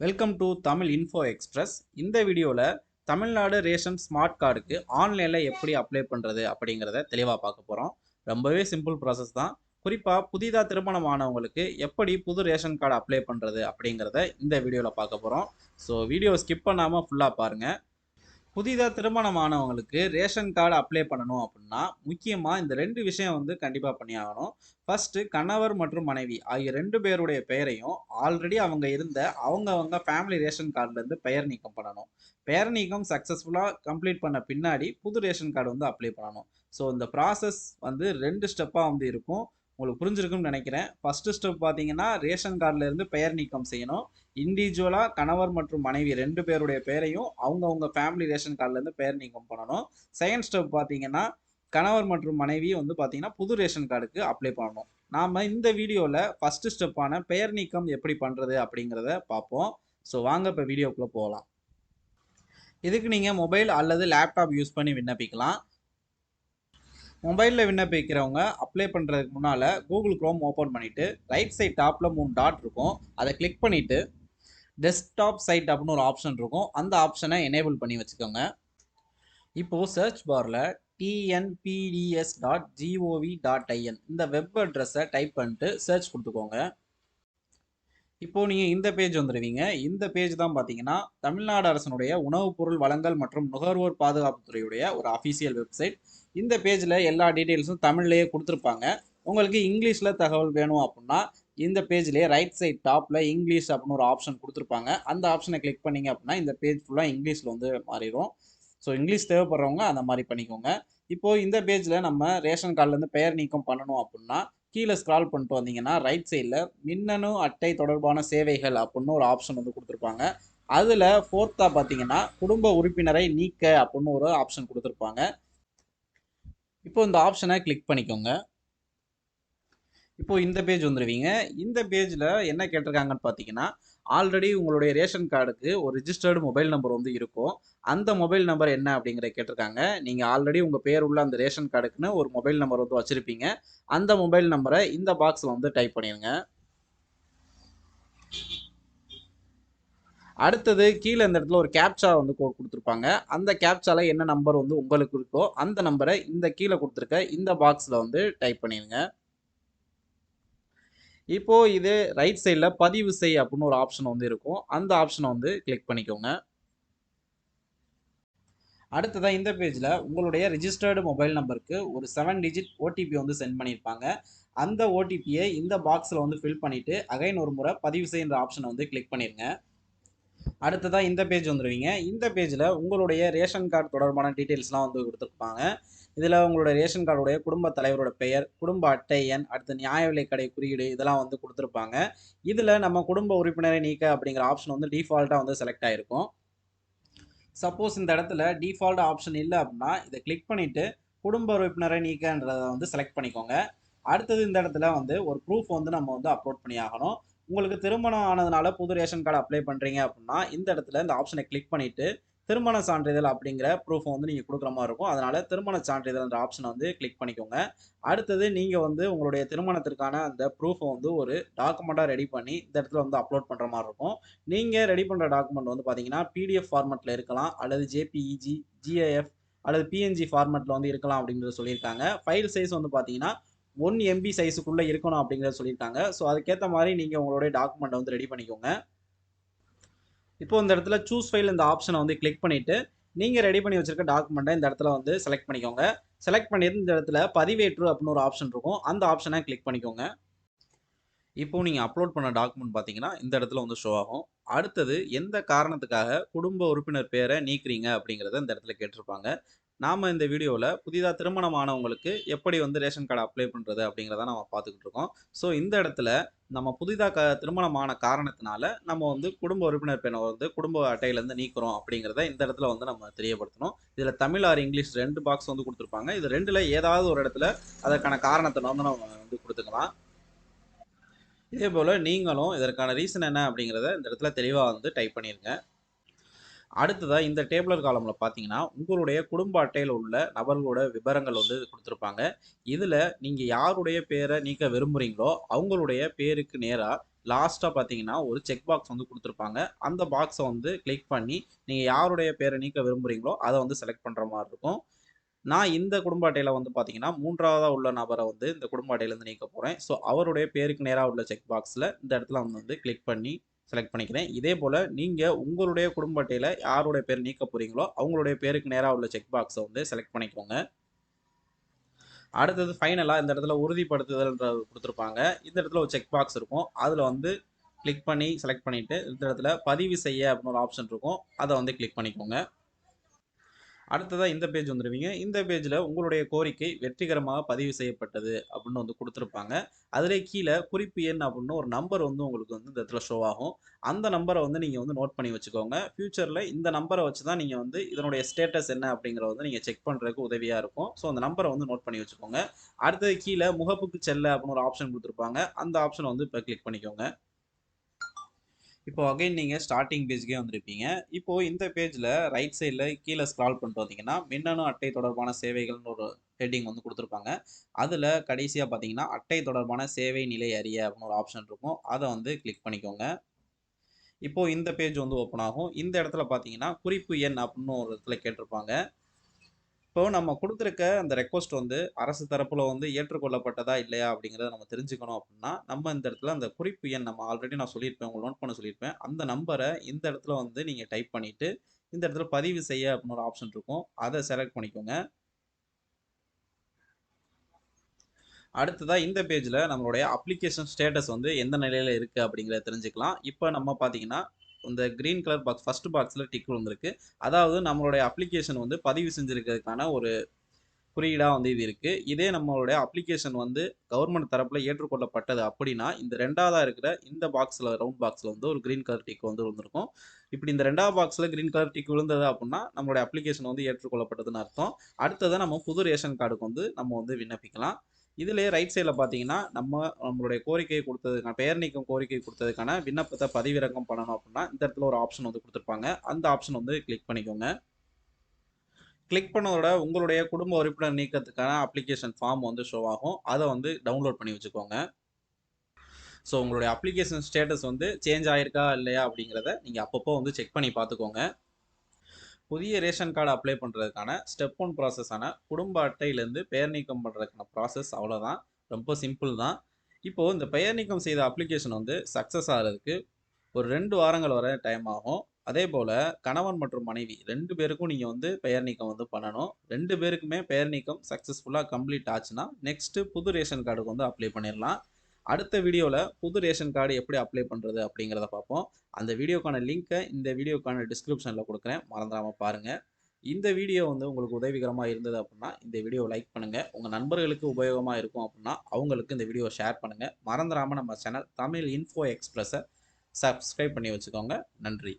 Welcome to Tamil info express. இந்த வீடியோவில் Tamil Nadu ration smart கார்டுக்கு ஆன்லைனில் எப்படி அப்ளை பண்ணுறது அப்படிங்கிறத தெளிவாக பார்க்க போகிறோம். ரொம்பவே சிம்பிள் ப்ராசஸ் தான். குறிப்பாக புதிதாக திருமணம் ஆனவங்களுக்கு எப்படி புது ரேஷன் கார்டு அப்ளை பண்ணுறது அப்படிங்கிறத இந்த வீடியோவில் பார்க்க போகிறோம். ஸோ வீடியோ ஸ்கிப் பண்ணாமல் ஃபுல்லாக பாருங்கள். புதிதாக திருமணமானவங்களுக்கு ரேஷன் கார்டு அப்ளை பண்ணணும் அப்படின்னா முக்கியமாக இந்த ரெண்டு விஷயம் கண்டிப்பாக பண்ணி ஆகணும். ஃபர்ஸ்ட்டு கணவர் மற்றும் மனைவி ஆகிய ரெண்டு பேருடைய பெயரையும் ஆல்ரெடி அவங்க இருந்த அவங்க ஃபேமிலி ரேஷன் கார்டுலேருந்து பெயர் நீக்கம் பண்ணணும். பெயர் நீக்கம் சக்ஸஸ்ஃபுல்லாக கம்ப்ளீட் பண்ண பின்னாடி புது ரேஷன் கார்டு அப்ளை பண்ணணும். ஸோ இந்த ப்ராசஸ் ரெண்டு ஸ்டெப்பாக இருக்கும். உங்களுக்கு புரிஞ்சிருக்கும்னு நினைக்கிறேன். ஃபர்ஸ்ட் ஸ்டெப் பார்த்தீங்கன்னா ரேஷன் கார்டில் இருந்து பெயர் நீக்கம் செய்யணும். இண்டிவிஜுவலாக கணவர் மற்றும் மனைவி ரெண்டு பேருடைய பெயரையும் அவங்க ஃபேமிலி ரேஷன் கார்டிலேருந்து பெயர் நீக்கம் பண்ணணும். செகண்ட் ஸ்டெப் பார்த்தீங்கன்னா கணவர் மற்றும் மனைவி பார்த்தீங்கன்னா புது ரேஷன் கார்டுக்கு அப்ளை பண்ணணும். நாம் இந்த வீடியோவில் ஃபஸ்ட்டு ஸ்டெப்பான பெயர் நீக்கம் எப்படி பண்ணுறது அப்படிங்கிறத பார்ப்போம். ஸோ வாங்க இப்போ வீடியோக்குள்ளே போகலாம். இதுக்கு நீங்கள் மொபைல் அல்லது லேப்டாப் யூஸ் பண்ணி விண்ணப்பிக்கலாம். மொபைலில் விண்ணப்பிக்கிறவங்க அப்ளை பண்ணுறதுக்கு முன்னால் கூகுள் க்ரோம் ஓப்பன் பண்ணிவிட்டு ரைட் சைட் டாப்பில் 3 டாட் இருக்கும், அதை கிளிக் பண்ணிவிட்டு டெஸ்க்டாப் சைட் அப்படின்னு ஒரு ஆப்ஷன் இருக்கும், அந்த ஆப்ஷனை எனேபிள் பண்ணி வச்சுக்கோங்க. இப்போது சர்ச் பாரில் tnpds.gov.in இந்த வெப் அட்ரஸை டைப் பண்ணிட்டு சர்ச் கொடுத்துக்கோங்க. இப்போது நீங்கள் இந்த பேஜ் வந்துடுவீங்க. இந்த பேஜ் தான் பார்த்தீங்கன்னா தமிழ்நாடு அரசனுடைய உணவுப் பொருள் வழங்கல் மற்றும் நுகர்வோர் பாதுகாப்புத்துறையுடைய ஒரு அஃபீஷியல் வெப்சைட். இந்த பேஜில் எல்லா டீட்டெயில்ஸும் தமிழ்லேயே கொடுத்துருப்பாங்க. உங்களுக்கு இங்கிலீஷில் தகவல் வேணும் அப்படின்னா இந்த பேஜ்லேயே ரைட் சைட் டாப்பில் இங்கிலீஷ் அப்படின்னு ஒரு ஆப்ஷன் கொடுத்துருப்பாங்க. அந்த ஆப்ஷனை கிளிக் பண்ணிங்க அப்படின்னா இந்த பேஜ் ஃபுல்லாக இங்கிலீஷில் மாறிடும். ஸோ இங்கிலீஷ் தேவைப்படுறவங்க அந்த மாதிரி பண்ணிக்கோங்க. இப்போது இந்த பேஜில் நம்ம ரேஷன் கார்டிலேருந்து பெயர் நீக்கம் பண்ணணும் அப்படின்னா கீழே ஸ்க்ரால் பண்ணிட்டு வந்தீங்கன்னா ரைட் சைடில் மின்னணு அட்டை தொடர்பான சேவைகள் அப்படின்னு ஒரு ஆப்ஷன் கொடுத்துருப்பாங்க. அதில் ஃபோர்த்தாக பார்த்தீங்கன்னா குடும்ப உறுப்பினரை நீக்க அப்படின்னு ஒரு ஆப்ஷன் கொடுத்துருப்பாங்க. இப்போ இந்த ஆப்ஷனை கிளிக் பண்ணிக்கோங்க. இப்போது இந்த பேஜ் வந்துடுவீங்க. இந்த பேஜில் என்ன கேட்டிருக்காங்கன்னு பார்த்தீங்கன்னா ஆல்ரெடி உங்களுடைய ரேஷன் கார்டுக்கு ஒரு ரிஜிஸ்டர்டு மொபைல் நம்பர் இருக்கும். அந்த மொபைல் நம்பர் என்ன அப்படிங்கிறத கேட்டிருக்காங்க. நீங்கள் ஆல்ரெடி உங்கள் பேர் உள்ள அந்த ரேஷன் கார்டுக்குன்னு ஒரு மொபைல் நம்பர் வச்சுருப்பீங்க. அந்த மொபைல் நம்பரை இந்த பாக்ஸில் டைப் பண்ணிடுங்க. அடுத்தது கீழே இந்த இடத்துல ஒரு கேப்சா கோட் கொடுத்துருப்பாங்க. அந்த கேப்சாவில் என்ன நம்பர் உங்களுக்கு இருக்கோ அந்த நம்பரை இந்த கீழே கொடுத்துருக்க இந்த பாக்ஸில் டைப் பண்ணிடுங்க. இப்போது இது ரைட் சைடில் பதிவு செய் அப்படின்னு ஒரு ஆப்ஷன் இருக்கும். அந்த ஆப்ஷனை கிளிக் பண்ணிக்கோங்க. அடுத்ததாக இந்த பேஜில் உங்களுடைய ரிஜிஸ்டர்டு மொபைல் நம்பருக்கு ஒரு 7 டிஜிட் ஓடிபி சென்ட் பண்ணியிருப்பாங்க. அந்த ஓடிபியை இந்த பாக்ஸில் ஃபில் பண்ணிவிட்டு அகைன் ஒரு முறை பதிவு செய்கிற ஆப்ஷனை கிளிக் பண்ணிடுங்க. அடுத்ததாக இந்த பேஜ் வந்துடுவீங்க. இந்த பேஜில் உங்களுடைய ரேஷன் கார்டு தொடர்பான டீட்டெயில்ஸ்லாம் கொடுத்துருப்பாங்க. இதில் உங்களோட ரேஷன் கார்டுடைய குடும்ப தலைவரோட பெயர், குடும்ப அட்டை எண், அடுத்து நியாய விலைக்கடை குறியீடு இதெல்லாம் கொடுத்துருப்பாங்க. இதில் நம்ம குடும்ப உறுப்பினரை நீக்க அப்படிங்கிற ஆப்ஷன் டிஃபால்ட்டாக செலக்ட் ஆகிருக்கும். சப்போஸ் இந்த இடத்துல டிஃபால்ட் ஆப்ஷன் இல்லை அப்படின்னா இதை கிளிக் பண்ணிவிட்டு குடும்ப உறுப்பினரை நீக்கன்றதை செலக்ட் பண்ணிக்கோங்க. அடுத்தது இந்த இடத்துல ஒரு ப்ரூஃப் நம்ம அப்லோட் பண்ணி ஆகணும். உங்களுக்கு திருமணம் ஆனதுனால புது ரேஷன் கார்டு அப்ளை பண்ணுறீங்க அப்படின்னா இந்த இடத்துல இந்த ஆப்ஷனை கிளிக் பண்ணிவிட்டு திருமண சான்றிதழ் அப்படிங்கிற ப்ரூஃப் நீங்கள் கொடுக்குற மாதிரி இருக்கும். அதனால் திருமண சான்றிதழ்ன்ற ஆப்ஷனை கிளிக் பண்ணிக்கோங்க. அடுத்தது நீங்கள் உங்களுடைய திருமணத்திற்கான அந்த ப்ரூஃபை ஒரு டாக்குமெண்ட்டாக ரெடி பண்ணி இந்த இடத்துல அப்லோட் பண்ணுற மாதிரி இருக்கும். நீங்கள் ரெடி பண்ணுற டாக்குமெண்ட் பார்த்தீங்கன்னா பிடிஎஃப் ஃபார்மெட்டில் இருக்கலாம், அல்லது ஜேபிஇஜி, ஜிஐஎஃப் அல்லது பிஎன்ஜி ஃபார்மெட்டில் இருக்கலாம் அப்படிங்கிறத சொல்லியிருக்காங்க. ஃபைல் சைஸ் பார்த்தீங்கன்னா 1 MB சைஸுக்குள்ளே இருக்கணும் அப்படிங்கிறத சொல்லியிருக்காங்க. ஸோ அதுக்கேற்ற மாதிரி நீங்கள் உங்களுடைய டாக்குமெண்ட்டை ரெடி பண்ணிக்கோங்க. இப்போ இந்த இடத்துல சூஸ் ஃபைல் இந்த ஆப்ஷனை கிளிக் பண்ணிவிட்டு நீங்கள் ரெடி பண்ணி வச்சுருக்க டாக்குமெண்ட்டை இந்த இடத்துல செலக்ட் பண்ணிக்கோங்க. செலக்ட் பண்ணிட்டு இந்த இடத்துல பதிவேற்று அப்படின்னு ஒரு ஆப்ஷன் இருக்கும், அந்த ஆப்ஷனை கிளிக் பண்ணிக்கோங்க. இப்போது நீங்கள் அப்லோட் பண்ண டாக்குமெண்ட் பார்த்தீங்கன்னா இந்த இடத்துல ஷோ ஆகும். அடுத்தது எந்த காரணத்துக்காக குடும்ப உறுப்பினர் பேரை நீக்கிறீங்க அப்படிங்கிறத இந்த இடத்துல கேட்டிருப்பாங்க. நாம் இந்த வீடியோவில் புதிதாக திருமணமானவங்களுக்கு எப்படி ரேஷன் கார்டு அப்ளை பண்ணுறது அப்படிங்கிறத நம்ம பார்த்துக்கிட்டு இருக்கோம். ஸோ இந்த இடத்துல நம்ம புதிதாக திருமணமான காரணத்தினால நம்ம குடும்ப உறுப்பினர் பேரை குடும்ப அட்டையிலேருந்து நீக்கிறோம் அப்படிங்கிறத இந்த இடத்துல நம்ம தெரியப்படுத்தணும். இதில் தமிழ் ஆர் இங்கிலீஷ் 2 பாக்ஸ் கொடுத்துருப்பாங்க. இது ரெண்டில் ஏதாவது ஒரு இடத்துல அதற்கான காரணத்தை நம்ம கொடுத்துக்கலாம். இதே போல் நீங்களும் இதற்கான ரீசன் என்ன அப்படிங்கிறத இந்த இடத்துல தெளிவாக டைப் பண்ணிடுங்க. அடுத்ததாக இந்த டேபிளர் காலமில் பார்த்தீங்கன்னா உங்களுடைய குடும்ப அட்டையில் உள்ள நபர்களோட விவரங்கள் கொடுத்துருப்பாங்க. இதில் நீங்கள் யாருடைய பேரை நீக்க விரும்புகிறீங்களோ அவங்களுடைய பேருக்கு நேராக லாஸ்ட்டாக பார்த்தீங்கன்னா ஒரு செக் பாக்ஸ் வந்து கொடுத்துருப்பாங்க. அந்த பாக்ஸை வந்து கிளிக் பண்ணி நீங்கள் யாருடைய பேரை நீக்க விரும்புகிறீங்களோ அதை வந்து செலக்ட் பண்ணுற மாதிரி இருக்கும். நான் இந்த குடும்ப அட்டையில வந்து பார்த்தீங்கன்னா 3வதா உள்ள நபரை வந்து இந்த குடும்ப அட்டையிலேருந்து நீக்க போகிறேன். ஸோ அவருடைய பேருக்கு நேராக உள்ள செக் பாக்ஸில் இந்த இடத்துல வந்து கிளிக் பண்ணி செலக்ட் பண்ணிக்கிறேன். இதே போல் நீங்கள் உங்களுடைய குடும்ப அட்டையில் யாருடைய பேர் நீக்க போகிறீங்களோ அவங்களுடைய பேருக்கு நேராக உள்ள செக் பாக்ஸை வந்து செலக்ட் பண்ணிக்கோங்க. அடுத்தது ஃபைனலாக இந்த இடத்துல உறுதிப்படுத்துதல்ன்ற கொடுத்துருப்பாங்க. இந்த இடத்துல ஒரு செக் பாக்ஸ் இருக்கும். அதில் வந்து கிளிக் பண்ணி செலக்ட் பண்ணிவிட்டு இந்த இடத்துல பதிவு செய்ய அப்படின்னு ஒரு ஆப்ஷன் இருக்கும். அதை வந்து கிளிக் பண்ணிக்கோங்க. அடுத்ததாக இந்த பேஜ் வந்துடுவீங்க. இந்த பேஜில் உங்களுடைய கோரிக்கை வெற்றிகரமாக பதிவு செய்யப்பட்டது அப்படின்னு வந்து கொடுத்துருப்பாங்க. அதிலே கீழே குறிப்பு எண் அப்படின்னு ஒரு நம்பர் வந்து உங்களுக்கு வந்து இந்த இடத்துல ஷோ ஆகும். அந்த நம்பரை வந்து நீங்கள் வந்து நோட் பண்ணி வச்சுக்கோங்க. ஃபியூச்சரில் இந்த நம்பரை வச்சு தான் நீங்கள் வந்து இதனுடைய ஸ்டேட்டஸ் என்ன அப்படிங்கிறத வந்து நீங்கள் செக் பண்ணுறதுக்கு உதவியாக இருக்கும். ஸோ அந்த நம்பரை வந்து நோட் பண்ணி வச்சுக்கோங்க. அடுத்தது கீழே முகப்புக்கு செல்ல அப்படின்னு ஒரு ஆப்ஷன் கொடுத்துருப்பாங்க. அந்த ஆப்ஷனை வந்து இப்போ கிளிக் பண்ணிக்கோங்க. இப்போ அகைன் நீங்கள் ஸ்டார்டிங் பேஜ்க்கே வந்திருப்பீங்க. இப்போ இந்த பேஜில் ரைட் சைடில் கீழே ஸ்க்ரால் பண்ணிட்டு வந்தீங்கன்னா மின்னணு அட்டை தொடர்பான சேவைகள்னு ஒரு ஹெட்டிங் வந்து கொடுத்துருப்பாங்க. அதில் கடைசியாக பார்த்தீங்கன்னா அட்டை தொடர்பான சேவை நிலை அறிய அப்படின்னு ஒரு ஆப்ஷன் இருக்கும். அதை வந்து கிளிக் பண்ணிக்கோங்க. இப்போ இந்த பேஜ் வந்து ஓப்பன் ஆகும். இந்த இடத்துல பார்த்தீங்கன்னா குறிப்பு எண் அப்படின்னு ஒரு இடத்துல கேட்டிருப்பாங்க. இப்போ நம்ம கொடுத்துருக்க அந்த ரெக்வஸ்ட் வந்து அரசு தரப்புல வந்து ஏற்றுக்கொள்ளப்பட்டதா இல்லையா அப்படிங்கிறத நம்ம தெரிஞ்சுக்கணும் அப்படின்னா நம்ம இந்த இடத்துல அந்த குறிப்பு எண் நம்ம ஆல்ரெடி நான் சொல்லியிருப்பேன், உங்களுக்கு நோட் பண்ண சொல்லியிருப்பேன். அந்த நம்பரை இந்த இடத்துல வந்து நீங்கள் டைப் பண்ணிட்டு இந்த இடத்துல பதிவு செய்ய அப்படின்னு ஒரு ஆப்ஷன் இருக்கும். அதை செலக்ட் பண்ணிக்கோங்க. அடுத்ததாக இந்த பேஜில் நம்மளுடைய அப்ளிகேஷன் ஸ்டேட்டஸ் வந்து எந்த நிலையில் இருக்குது அப்படிங்கிறத தெரிஞ்சுக்கலாம். இப்போ நம்ம பார்த்தீங்கன்னா இந்த கிரீன் கலர் பாக்ஸ் ஃபர்ஸ்ட் பாக்ஸில் டிக் வந்திருக்கு. அதாவது நம்மளுடைய அப்ளிகேஷன் வந்து பதிவு செஞ்சுருக்கிறதுக்கான ஒரு குறியீடாக வந்து இது இருக்குது. இதே நம்மளுடைய அப்ளிகேஷன் வந்து கவர்மெண்ட் தரப்பில் ஏற்றுக்கொள்ளப்பட்டது அப்படின்னா இந்த ரெண்டாவதாக இருக்கிற இந்த பாக்ஸில் ரவுண்ட் பாக்ஸில் வந்து ஒரு கிரீன் கலர் டிக் வந்து விழுந்திருக்கும். இப்படி இந்த ரெண்டாவது பாக்ஸில் கிரீன் கலர் டிக் விழுந்தது அப்படின்னா நம்மளுடைய அப்ளிகேஷன் வந்து ஏற்றுக்கொள்ளப்பட்டதுன்னு அர்த்தம். அடுத்தது நம்ம புது ரேஷன் கார்டுக்கு வந்து நம்ம வந்து விண்ணப்பிக்கலாம். இதுலேயே ரைட் சைடில் பார்த்தீங்கன்னா நம்மளுடைய கோரிக்கை கொடுத்ததுக்கான பெயர் நீக்கம் கோரிக்கை கொடுத்ததுக்கான விண்ணப்பத்தை பதிவிறக்கம் பண்ணணும் அப்படின்னா இந்த இடத்துல ஒரு ஆப்ஷன் வந்து கொடுத்துருப்பாங்க. அந்த ஆப்ஷன் வந்து கிளிக் பண்ணிக்கோங்க. கிளிக் பண்ணதோட உங்களுடைய குடும்ப உறுப்பினர் நீக்கத்துக்கான அப்ளிகேஷன் ஃபார்ம் வந்து ஷோ ஆகும். அதை வந்து டவுன்லோட் பண்ணி வச்சுக்கோங்க. ஸோ உங்களுடைய அப்ளிகேஷன் ஸ்டேட்டஸ் வந்து சேஞ்ச் ஆயிருக்கா இல்லையா அப்படிங்கிறத நீங்கள் அப்பப்போ வந்து செக் பண்ணி பார்த்துக்கோங்க. புதிய ரேஷன் கார்டு அப்ளை பண்ணுறதுக்கான ஸ்டெப் 1 ப்ராசஸான குடும்ப அட்டையிலேருந்து பெயர் நீக்கம் பண்ணுறதுக்கான ப்ராசஸ் அவ்வளோதான். ரொம்ப சிம்பிள் தான். இப்போது இந்த பெயர் நீக்கம் செய்த அப்ளிகேஷன் வந்து சக்ஸஸ் ஆகிறதுக்கு ஒரு 2 வாரங்கள் வரை டைம் ஆகும். அதே போல் கணவன் மற்றும் மனைவி 2 பேருக்கும் நீங்கள் வந்து பெயர் நீக்கம் வந்து பண்ணணும். 2 பேருக்குமே பெயர் நீக்கம் சக்ஸஸ்ஃபுல்லாக கம்ப்ளீட் ஆச்சுன்னா நெக்ஸ்ட்டு புது ரேஷன் கார்டுக்கு வந்து அப்ளை பண்ணிடலாம். அடுத்த வீடியோவில் புது ரேஷன் கார்டு எப்படி அப்ளை பண்ணுறது அப்படிங்கிறத பார்ப்போம். அந்த வீடியோக்கான லிங்க்கை இந்த வீடியோக்கான டிஸ்கிரிப்ஷனில் கொடுக்குறேன், மறந்துடாமல் பாருங்கள். இந்த வீடியோ வந்து உங்களுக்கு உதவிகரமாக இருந்தது அப்படின்னா இந்த வீடியோவை லைக் பண்ணுங்கள். உங்கள் நண்பர்களுக்கு உபயோகமாக இருக்கும் அப்படின்னா அவங்களுக்கு இந்த வீடியோவை ஷேர் பண்ணுங்கள். மறந்துடாமல் நம்ம சேனல் தமிழ் இன்ஃபோ எக்ஸ்பிரஸை சப்ஸ்கிரைப் பண்ணி வச்சுக்கோங்க. நன்றி.